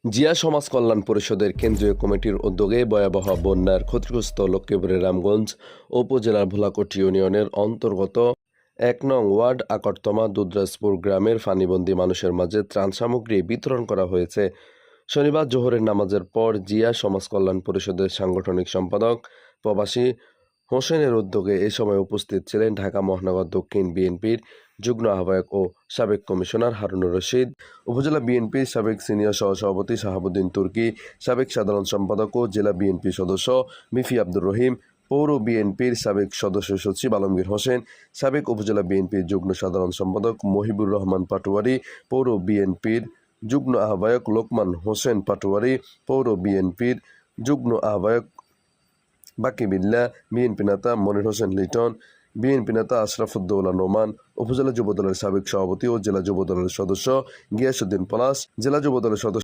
জিয়া সমাজ কল্যাণ পরিষদের কেন্দ্রীয় কমিটির উদ্যোগে ভয়াবহ বন্যার ক্ষতিগ্রস্ত লক্ষ্মীপুরের রামগঞ্জ উপজেলার ভোলাকোট ইউনিয়নের অন্তর্গত ১ নং ওয়ার্ড আকরতমা দুধরাজপুর গ্রামের পানিবন্দী মানুষের মাঝে ত্রাণ সামগ্রী বিতরণ করা হয়েছে। শনিবার জোহরের নামাজের পর জিয়া সমাজ কল্যাণ পরিষদের সাংগঠনিক সম্পাদক প্রবাসী হোসেনের উদ্যোগে এ সময় উপস্থিত ছিলেন ঢাকা মহানগর দক্ষিণ বিএনপির যুগ্ম আহ্বায়ক ও সাবেক কমিশনার হারুনুর রশিদ, উপজেলা বিএনপির সাবেক সিনিয়র সহসভাপতি শাহাবুদ্দিন তুর্কি, সাবেক সাধারণ সম্পাদক ও জেলা বিএনপি সদস্য মিফি আব্দুর রহিম, পৌর বিএনপির সাবেক সদস্য সচিব আলমগীর হোসেন, সাবেক উপজেলা বিএনপির যুগ্ম সাধারণ সম্পাদক মহিবুর রহমান পাটোয়ারি, পৌর বিএনপির যুগ্ম আহ্বায়ক লোকমান হোসেন পাটোয়ারি, পৌর বিএনপির যুগ্ম আহ্বায়ক বাকি বিল্লাহ, বিএনপি নেতা মনির হোসেন লিটন, বিএনপি নেতা আশরাফুদ্দৌলা নোমান, উপজেলা যুবদলের সাবেক সভাপতি ও জেলা যুবদলের সদস্য গিয়াসউদ্দিন পলাশ, জেলা যুবদলের সদস্য